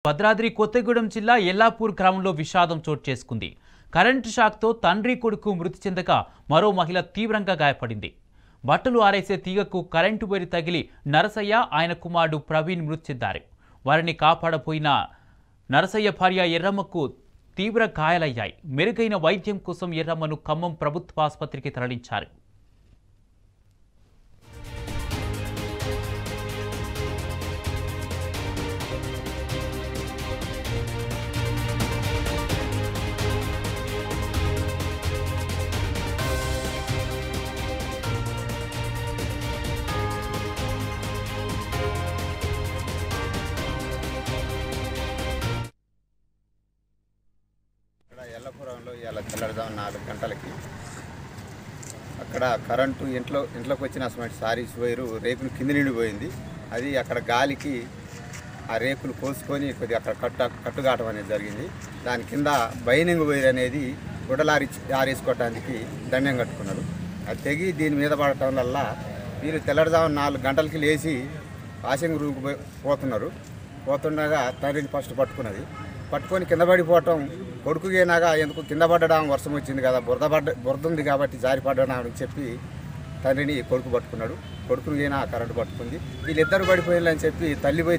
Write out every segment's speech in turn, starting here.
భద్రాద్రి కొత్తగూడెం జిల్లా ఎల్లాపూర్ గ్రామంలో విషాదం చోటు చేసుకుంది. కరెంటు షాక్తో తండ్రి కొడుకు మృతి చెందగా మరో మహిళ తీవ్రంగా గాయపడింది. బట్టలు ఆరేసే తీగకు కరెంటు వైరు తగిలి నరసయ్య ఆయన కుమారుడు ప్రవీణ్ మృతి చెందారు. వారిని కాపాడపోయిన నరసయ్య భార్య ఎర్రమ్మకు తీవ్ర గాయాలయ్యాయి. మెరుగైన వైద్యం కోసం ఎర్రమ్మను ఖమ్మం ప్రభుత్వ ఆసుపత్రికి తరలించారు. ఎల్లపురంలో ఇలా తెల్లవారుజాము 4 గంటలకి అక్కడ కరెంటు ఇంట్లోకి వచ్చిన సారీస్ వైరు రేకులు కింద నిండిపోయింది. అది అక్కడ గాలికి ఆ రేకులు కోసుకొని కొద్దిగా అక్కడ కట్టుగాటం అనేది జరిగింది. దాని కింద బైనింగ్ వైర్ అనేది గుడలారి ఆరేసుకోవటానికి దండం కట్టుకున్నారు. అది తెగి దీని మీద పడటం వల్ల వీళ్ళు తెల్లవారుజాము 4 గంటలకి లేచి వాషింగ్ రూమ్కి పోతుండగా తండ్రిని ఫస్ట్ పట్టుకొని కింద పడిపోవటం, కొడుకుగైనాగా ఎందుకు కింద పడ్డడం, వర్షం వచ్చింది కదా, బురద ఉంది కాబట్టి జారి పడ్డడం అని చెప్పి తండ్రిని కొడుకు పట్టుకున్నాడు. కొడుకునిగైనా కరెంటు పట్టుకుంది. వీళ్ళిద్దరు పడిపోయిందని చెప్పి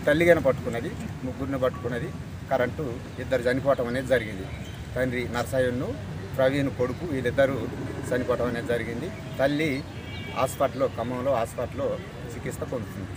తల్లిగైనా పట్టుకున్నది. ముగ్గురిని పట్టుకున్నది. కరెంటు ఇద్దరు చనిపోవటం అనేది జరిగింది. తండ్రి నరసయ్యను ప్రవీణ్ కొడుకు వీళ్ళిద్దరూ చనిపోవటం అనేది జరిగింది. తల్లి ఖమ్మంలో హాస్పిటల్లో చికిత్స పొందుతుంది.